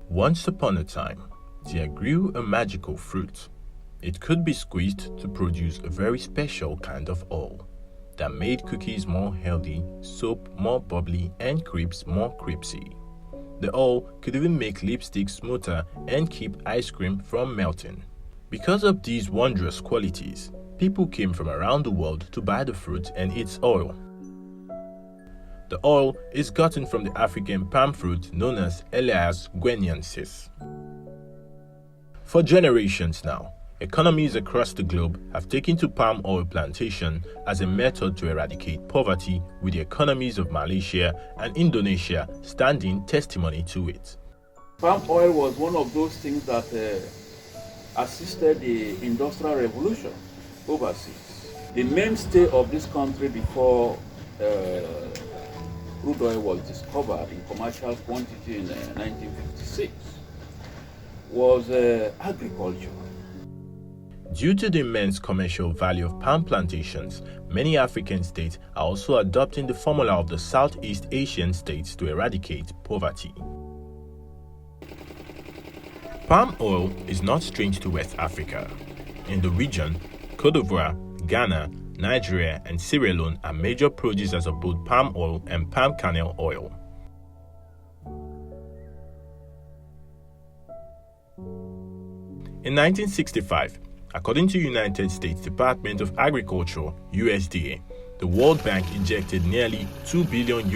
Once upon a time, there grew a magical fruit. It could be squeezed to produce a very special kind of oil that made cookies more healthy, soap more bubbly, and crepes more crepesy. The oil could even make lipstick smoother and keep ice cream from melting. Because of these wondrous qualities, people came from around the world to buy the fruit and its oil. The oil is gotten from the African palm fruit known as Elias guineensis. For generations now, economies across the globe have taken to palm oil plantation as a method to eradicate poverty, with the economies of Malaysia and Indonesia standing testimony to it. Palm oil was one of those things that assisted the Industrial Revolution overseas. The mainstay of this country before crude oil was discovered in commercial quantity in 1956 was agriculture. Due to the immense commercial value of palm plantations, many African states are also adopting the formula of the Southeast Asian states to eradicate poverty. Palm oil is not strange to West Africa. In the region, Côte d'Ivoire, Ghana, Nigeria, and Sierra Leone are major producers of both palm oil and palm kernel oil. In 1965, according to United States Department of Agriculture (USDA), the World Bank injected nearly $2 billion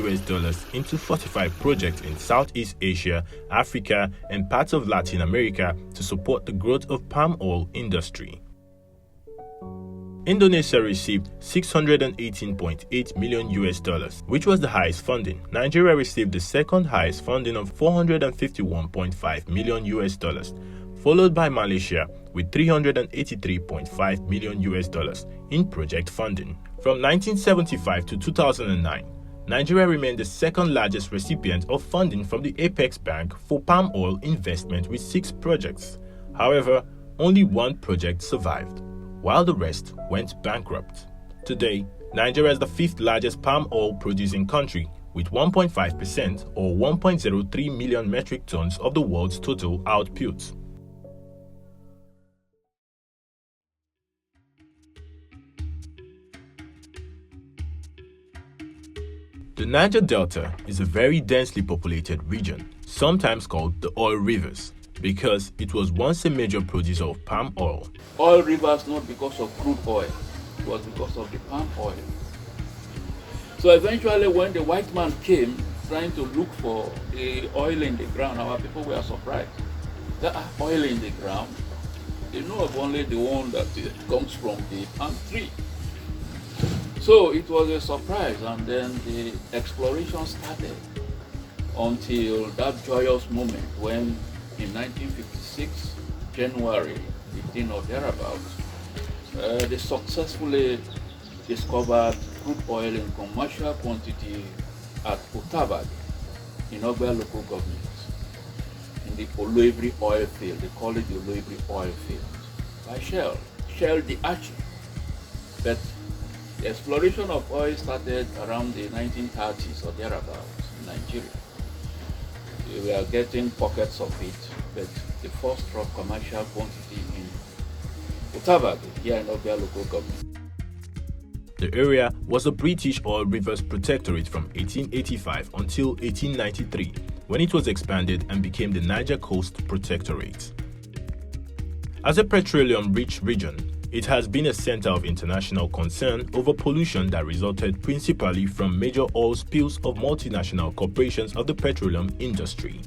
into 45 projects in Southeast Asia, Africa, and parts of Latin America to support the growth of palm oil industry. Indonesia received $618.8 million, which was the highest funding. Nigeria received the second highest funding of $451.5 million, followed by Malaysia with $383.5 million in project funding. From 1975 to 2009, Nigeria remained the second largest recipient of funding from the Apex Bank for palm oil investment with 6 projects. However, only one project survived, while the rest went bankrupt. Today, Nigeria is the 5th largest palm oil producing country with 1.5% or 1.03 million metric tons of the world's total output. The Niger Delta is a very densely populated region, sometimes called the oil rivers, because it was once a major producer of palm oil. Oil rivers not because of crude oil, it was because of the palm oil. So eventually when the white man came trying to look for the oil in the ground, our people were surprised. There are oil in the ground. They know of only the one that comes from the palm tree. So it was a surprise, and then the exploration started until that joyous moment when in 1956, January 15 or thereabouts, they successfully discovered crude oil in commercial quantity at Otabad in Ogba local government, in the Oloibri oil field. They call it the Oloibri oil field, by Shell the Archie. But the exploration of oil started around the 1930s or thereabouts in Nigeria. We were getting pockets of it, but the first drop commercial quantity in Otabad, here in Ogba local government. The area was a British oil rivers protectorate from 1885 until 1893, when it was expanded and became the Niger Coast Protectorate. As a petroleum-rich region, it has been a center of international concern over pollution that resulted principally from major oil spills of multinational corporations of the petroleum industry.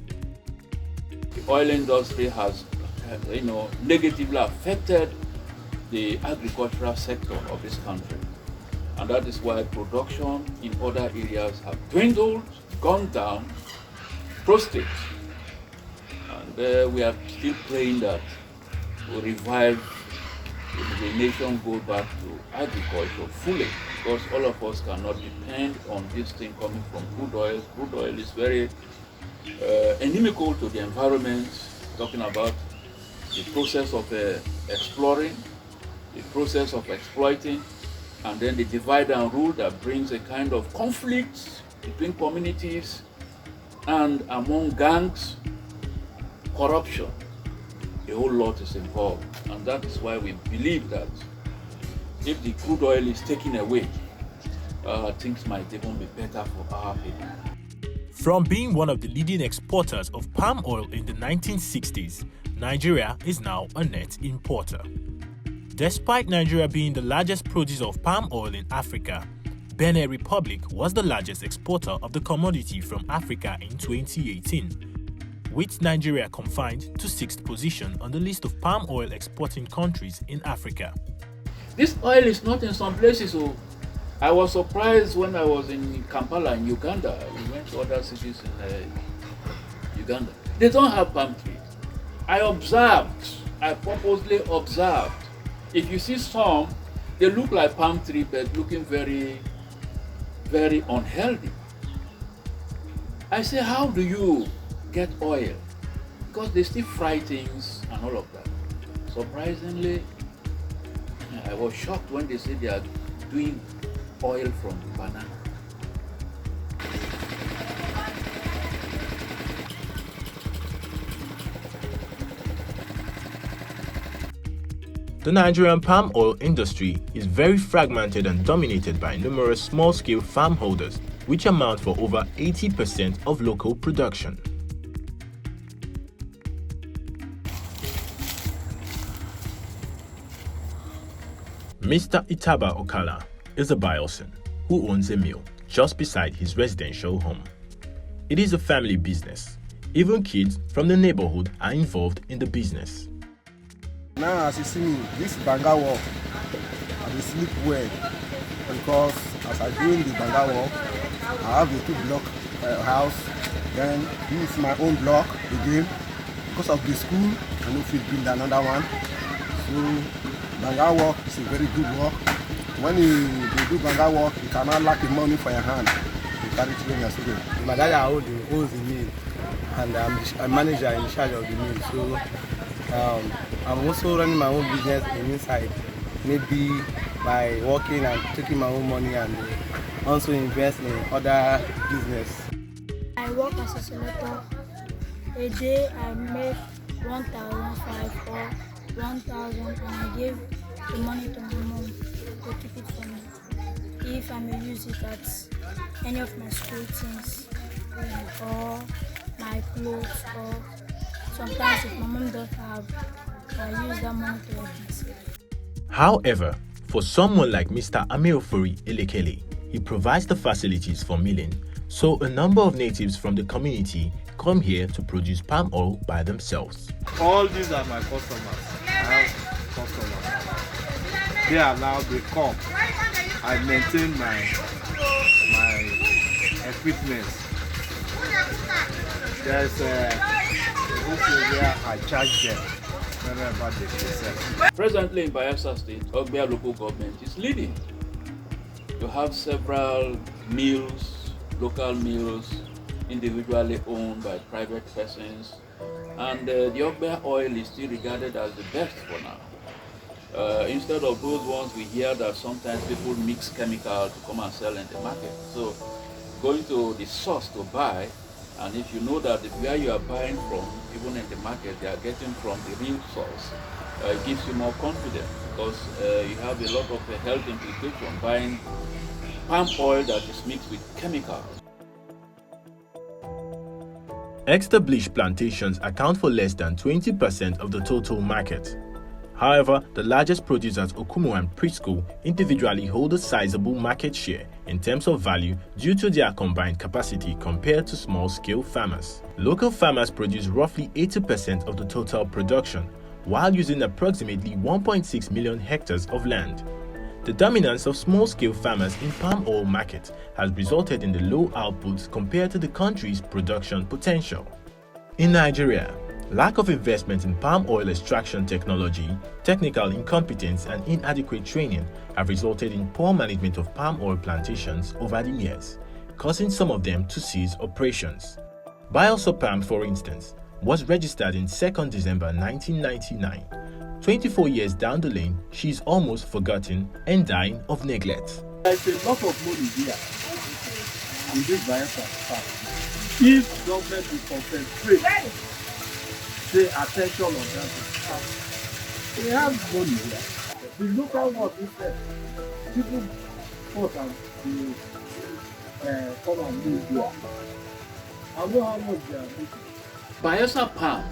The oil industry has, negatively affected the agricultural sector of this country, and that is why production in other areas have dwindled, gone down, prostate, and we are still praying that we revive the nation, go back to agriculture fully, because all of us cannot depend on this thing coming from crude oil. Crude oil is very inimical to the environment, talking about the process of exploring, the process of exploiting, and then the divide and rule that brings a kind of conflict between communities and among gangs, corruption. A whole lot is involved, and that is why we believe that if the crude oil is taken away, things might even be better for our people. From being one of the leading exporters of palm oil in the 1960s, Nigeria is now a net importer. Despite Nigeria being the largest producer of palm oil in Africa, Benin Republic was the largest exporter of the commodity from Africa in 2018, with Nigeria confined to 6th position on the list of palm oil exporting countries in Africa. This oil is not in some places. So I was surprised when I was in Kampala in Uganda. We went to other cities in Uganda. They don't have palm trees. I purposely observed. If you see some, they look like palm tree, but looking very, very unhealthy. I say, how do you get oil? Because they still fry things and all of that. Surprisingly, I was shocked when they said they are doing oil from banana. The Nigerian palm oil industry is very fragmented and dominated by numerous small-scale farm holders, which amount for over 80% of local production. Mr. Itaba Okala is a biosin who owns a mill just beside his residential home. It is a family business. Even kids from the neighborhood are involved in the business. Now, as you see me, this banga work, I will sleep well because as I doing the banga work, I have a 2-block house. Then this is my own block again. Because of the school, I know if build another one. So banga work is a very good work. When you do banga work, you cannot lack the money for your hand. You carry it when you're student. My dad owns the mill, and I'm manager in charge of the mill. So I'm also running my own business in inside, maybe by working and taking my own money and also invest in other business. I work as a selector. A day I make 1,500 or 1,000 and I give the money to my mom to keep it for me. If I may use it at any of my school things or my clothes, or sometimes if my mom doesn't have, I use that money to help myself. However, for someone like Mr. Ameofori Elekele, he provides the facilities for milling, so a number of natives from the community come here to produce palm oil by themselves. All these are my customers. I have customers. They are now, they come. I maintain my equipment. There's a where I charge them whenever they sell. Presently in Bayelsa State, Ogbia local government is leading. You have several mills, local mills, individually owned by private persons, and the Ogbia oil is still regarded as the best for now. Instead of those ones we hear that sometimes people mix chemicals to come and sell in the market. So going to the source to buy, and if you know that where you are buying from, even in the market, they are getting from the real source, it gives you more confidence, because you have a lot of health implications buying palm oil that is mixed with chemicals. Established plantations account for less than 20% of the total market. However, the largest producers, Okumu and Prisco, individually hold a sizable market share in terms of value due to their combined capacity compared to small-scale farmers. Local farmers produce roughly 80% of the total production, while using approximately 1.6 million hectares of land. The dominance of small-scale farmers in palm oil market has resulted in the low outputs compared to the country's production potential. In Nigeria, lack of investment in palm oil extraction technology, technical incompetence, and inadequate training have resulted in poor management of palm oil plantations over the years, causing some of them to cease operations. Biosopam, for instance, was registered in 2nd December 1999. 24 years down the lane, she is almost forgotten and dying of neglect. There's a lot of money here in this Bayelsa farm. If government will concentrate, pay attention on that farm, they have money here. The local work instead, people thought and come and live here. I know how much they are making. Bayelsa palm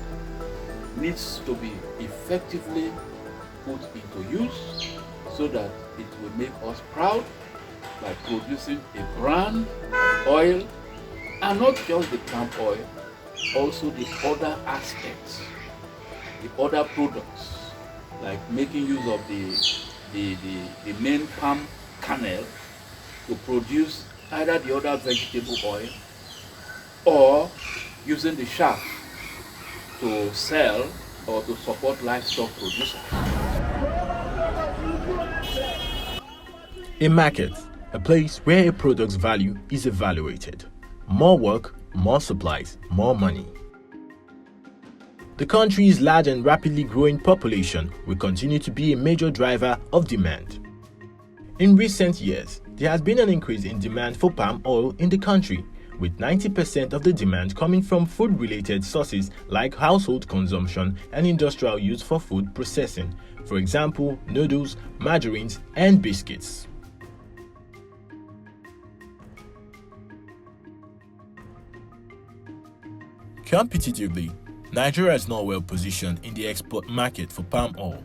needs to be effectively put into use so that it will make us proud by producing a brand of oil, and not just the palm oil, also the other aspects, the other products, like making use of the main palm kernel to produce either the other vegetable oil or using the shaft to sell or to support livestock producers. A market, a place where a product's value is evaluated. More work, more supplies, more money. The country's large and rapidly growing population will continue to be a major driver of demand. In recent years, there has been an increase in demand for palm oil in the country, with 90% of the demand coming from food-related sources like household consumption and industrial use for food processing, for example, noodles, margarines, and biscuits. Competitively, Nigeria is not well positioned in the export market for palm oil.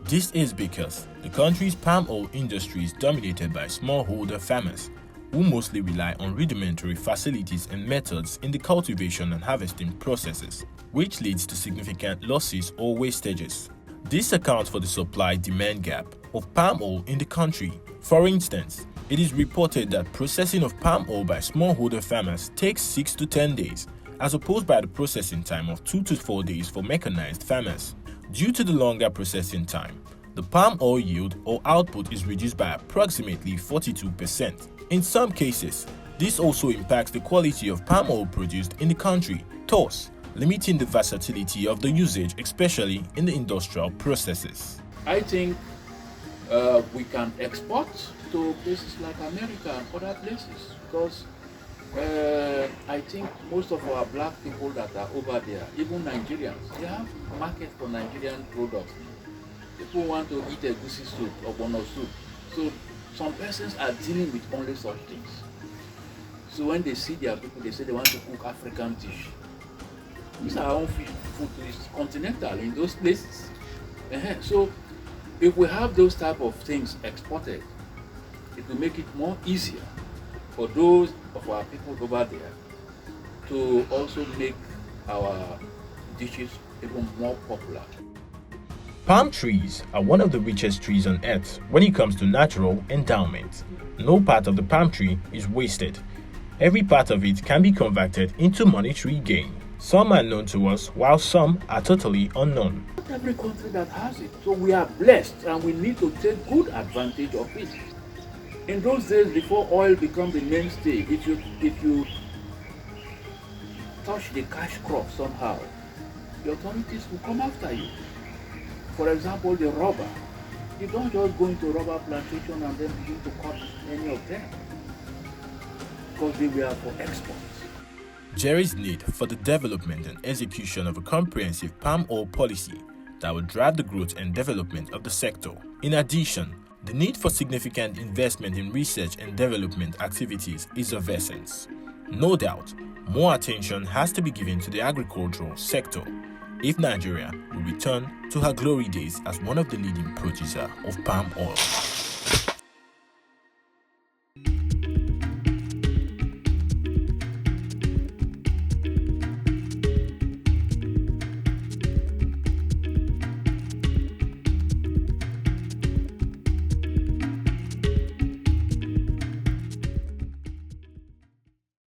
This is because the country's palm oil industry is dominated by smallholder farmers, who mostly rely on rudimentary facilities and methods in the cultivation and harvesting processes, which leads to significant losses or wastages. This accounts for the supply-demand gap of palm oil in the country. For instance, it is reported that processing of palm oil by smallholder farmers takes 6 to 10 days, as opposed by the processing time of 2 to 4 days for mechanized farmers. Due to the longer processing time, the palm oil yield or output is reduced by approximately 42%. In some cases, this also impacts the quality of palm oil produced in the country, thus limiting the versatility of the usage, especially in the industrial processes. I think we can export to places like America and other places, because I think most of our black people that are over there, even Nigerians, they have a market for Nigerian products. People want to eat a goosey soup or bono soup. So some persons are dealing with only such things. So when they see their people, they say they want to cook African dish. These are our own food is continental in those places. So if we have those type of things exported, it will make it more easier for those of our people over there to also make our dishes even more popular. Palm trees are one of the richest trees on earth when it comes to natural endowment. No part of the palm tree is wasted. Every part of it can be converted into monetary gain. Some are known to us, while some are totally unknown. Not every country that has it, so we are blessed and we need to take good advantage of it. In those days, before oil became the mainstay, if you touch the cash crop somehow, the authorities will come after you. For example, the rubber. You don't just go into rubber plantation and then begin to cut any of them, because they were for export. There is need for the development and execution of a comprehensive palm oil policy that will drive the growth and development of the sector. In addition, the need for significant investment in research and development activities is of essence. No doubt, more attention has to be given to the agricultural sector if Nigeria will return to her glory days as one of the leading producers of palm oil.